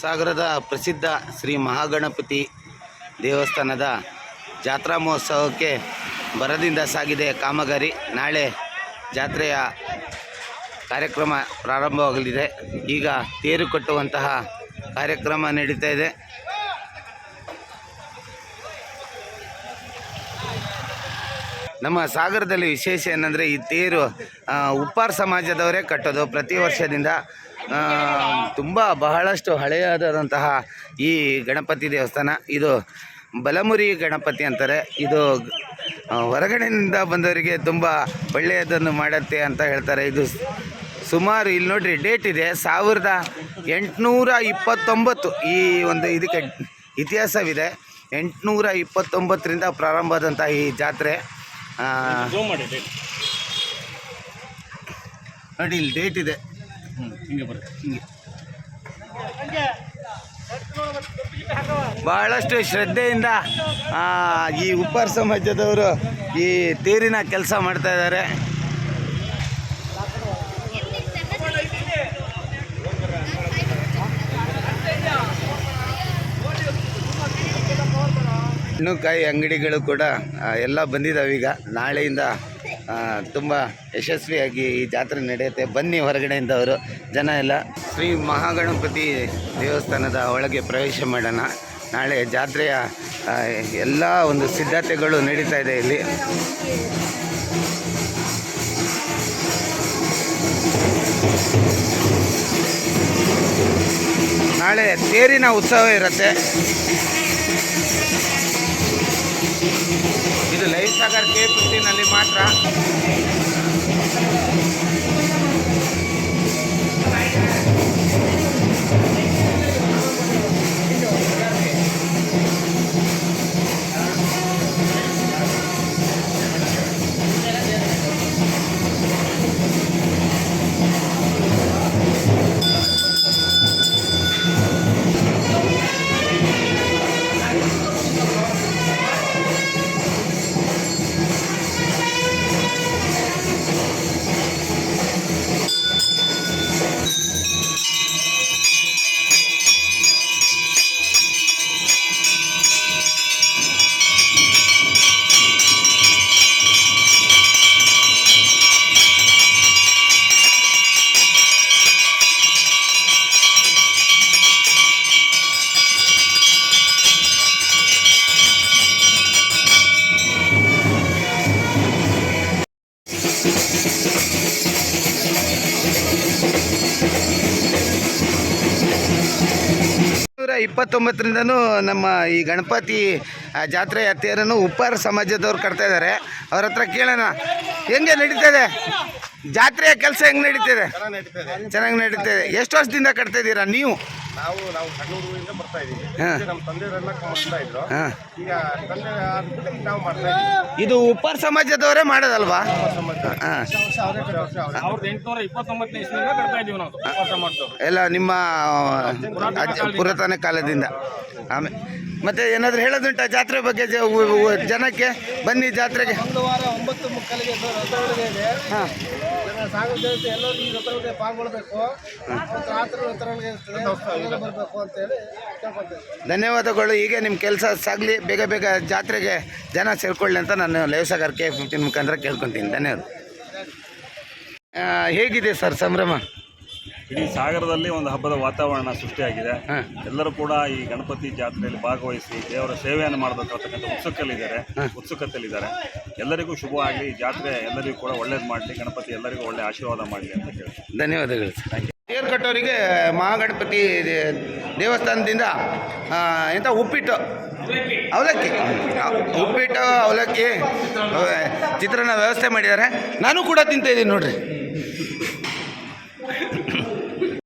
ಸಾಗರದ ಪ್ರಸಿದ್ಧ ಶ್ರೀ ಮಹಾಗಣಪತಿ ದೇವಸ್ಥಾನದ ಜಾತ್ರಾ ಮಹೋತ್ಸವಕ್ಕೆ ಭರದಿಂದ ಸಾಗಿದೆ ಕಾಮಗಾರಿ. ನಾಳೆ ಜಾತ್ರೆಯ ಕಾರ್ಯಕ್ರಮ ಪ್ರಾರಂಭವಾಗಲಿದೆ. ಈಗ ತೇರು ಕಟ್ಟುವಂತಹ ಕಾರ್ಯಕ್ರಮ ನಡೀತಾ ಇದೆ. ನಮ್ಮ ಸಾಗರದಲ್ಲಿ ವಿಶೇಷ ಏನಂದರೆ ಈ ತೇರು ಉಪ್ಪಾರ ಸಮಾಜದವರೇ ಕಟ್ಟೋದು. ಪ್ರತಿ ವರ್ಷದಿಂದ ತುಂಬ ಬಹಳಷ್ಟು ಹಳೆಯದಾದಂತಹ ಈ ಗಣಪತಿ ದೇವಸ್ಥಾನ. ಇದು ಬಲಮುರಿ ಗಣಪತಿ ಅಂತಾರೆ. ಇದು ಹೊರಗಡೆಯಿಂದ ಬಂದವರಿಗೆ ತುಂಬ ಒಳ್ಳೆಯದನ್ನು ಮಾಡುತ್ತೆ ಅಂತ ಹೇಳ್ತಾರೆ. ಇದು ಸುಮಾರು ಇಲ್ಲಿ ನೋಡ್ರಿ ಡೇಟ್ ಇದೆ 1829. ಈ ಒಂದು ಇದಕ್ಕೆ ಇತಿಹಾಸವಿದೆ. 829ರಿಂದ ಪ್ರಾರಂಭ ಆದಂಥ ಈ ಜಾತ್ರೆ. ನೋಡಿ ಇಲ್ಲಿ ಡೇಟ್ ಇದೆ. ಹಿಂಗೆ ಬಹಳಷ್ಟು ಶ್ರದ್ಧೆಯಿಂದ ಈ ಉಪ್ಪಾರ ಸಮಾಜದವರು ಈ ತೇರಿನ ಕೆಲಸ ಮಾಡ್ತಾ ಇದ್ದಾರೆ. ಹಣ್ಣುಕಾಯಿ ಅಂಗಡಿಗಳು ಕೂಡ ಎಲ್ಲ ಬಂದಿದ್ದಾವೆ. ಈಗ ನಾಳೆಯಿಂದ ತುಂಬ ಯಶಸ್ವಿಯಾಗಿ ಈ ಜಾತ್ರೆ ನಡೆಯುತ್ತೆ. ಬನ್ನಿ ಹೊರಗಡೆಯಿಂದವರು ಜನ ಎಲ್ಲ. ಶ್ರೀ ಮಹಾಗಣಪತಿ ದೇವಸ್ಥಾನದ ಒಳಗೆ ಪ್ರವೇಶ ಮಾಡೋಣ. ನಾಳೆ ಜಾತ್ರೆಯ ಎಲ್ಲ ಒಂದು ಸಿದ್ಧತೆಗಳು ನಡೀತಾ ಇದೆ ಇಲ್ಲಿ. ನಾಳೆ ತೇರಿನ ಉತ್ಸವ ಇರುತ್ತೆ. ಇದು ಲೈವ್ ಸಾಗರ್ K15ನಲ್ಲಿ ಮಾತ್ರ. ರಿಂದನೂ ನಮ್ಮ ಈ ಗಣಪತಿ ಜಾತ್ರೆಯ ತೇರನ್ನು ಉಪ್ಪಾರ ಸಮಾಜದವ್ರು ಕಟ್ತಾ ಇದ್ದಾರೆ. ಅವ್ರ ಹತ್ರ ಕೇಳೋಣ, ಹೆಂಗೆ ನಡೀತದೆ ಜಾತ್ರೆಯ ಕೆಲಸ? ಹೆಂಗೆ ನಡೀತದೆ? ಚೆನ್ನಾಗಿ ನಡೀತದೆ. ಎಷ್ಟು ವರ್ಷದಿಂದ ಕಟ್ತಾ ಇದ್ದೀರಾ ನೀವು? ನಾವು ಕಣ್ಣೂರಿಂದ ಬರ್ತಾ ಇದ್ದೀವಿ. ನಮ್ಮ ತಂದೆಯವರೆಲ್ಲ ಮಾಡ್ತಾ ಇದ್ರು. ಈಗ ತಂದೆ ನಾವು ಮಾಡ್ತಾ ಇದ್ದೀವಿ. ಇದು ಉಪ್ಪಾರ ಸಮಾಜದವರೇ ಮಾಡೋದಲ್ವಾ? ಎಲ್ಲ ನಿಮ್ಮ ಪುರಾತನ ಕಾಲದಿಂದ. ಆಮೇಲೆ ಮತ್ತೆ ಏನಾದರೂ ಹೇಳೋದುಂಟ ಜಾತ್ರೆ ಬಗ್ಗೆ ಜನಕ್ಕೆ? ಬನ್ನಿ ಜಾತ್ರೆಗೆ. ಒಂದು ವಾರ 9:30ಗೆ ರಥೋತ್ಸವ. ಹಾಂ, ಸಾಗರ ದೇವತೆ ಎಲ್ಲರೂ ಈ ರಥೋತ್ಸವಕ್ಕೆ ಪಾಲ್ಗೊಳ್ಬೇಕು. ಬರಬೇಕು ಅಂತೇಳಿ ಕೇಳ್ಕೊಳ್ತೇವೆ. ಧನ್ಯವಾದಗಳು. ಹೀಗೆ ನಿಮ್ಮ ಕೆಲಸ ಸಾಗಲಿ, ಬೇಗ ಬೇಗ ಜಾತ್ರೆಗೆ ಜನ ಸೇರ್ಕೊಳ್ಳಿ ಅಂತ ನಾನು ಲೈವ್ ಸಾಗರ್ K15 ಮುಖಾಂತರ ಕೇಳ್ಕೊತೀನಿ. ಧನ್ಯವಾದ. ಹೇಗಿದೆ ಸರ್ ಸಂಭ್ರಮ? ಇಡೀ ಸಾಗರದಲ್ಲಿ ಒಂದು ಹಬ್ಬದ ವಾತಾವರಣ ಸೃಷ್ಟಿಯಾಗಿದೆ. ಎಲ್ಲರೂ ಕೂಡ ಈ ಗಣಪತಿ ಜಾತ್ರೆಯಲ್ಲಿ ಭಾಗವಹಿಸಿ ದೇವರ ಸೇವೆಯನ್ನು ಮಾಡಬೇಕಂತಕ್ಕಂಥ ಉತ್ಸುಕತೆಯಲ್ಲಿದ್ದಾರೆ. ಎಲ್ಲರಿಗೂ ಶುಭವಾಗಲಿ. ಈ ಜಾತ್ರೆ ಎಲ್ಲರಿಗೂ ಕೂಡ ಒಳ್ಳೇದು ಮಾಡಲಿ. ಗಣಪತಿ ಎಲ್ಲರಿಗೂ ಒಳ್ಳೆ ಆಶೀರ್ವಾದ ಮಾಡಲಿ ಅಂತ ಕೇಳ್ತೀನಿ. ಧನ್ಯವಾದಗಳು. ತೇರು ಕಟ್ಟೋರಿಗೆ ಮಹಾಗಣಪತಿ ದೇವಸ್ಥಾನದಿಂದ ಎಂಥ ಉಪ್ಪಿಟ್ಟು, ಅವಲಕ್ಕಿ, ಚಿತ್ರಾನ್ನ ವ್ಯವಸ್ಥೆ ಮಾಡಿದ್ದಾರೆ. ನಾನು ಕೂಡ ತಿಂತಾಯಿದ್ದೀನಿ ನೋಡ್ರಿ.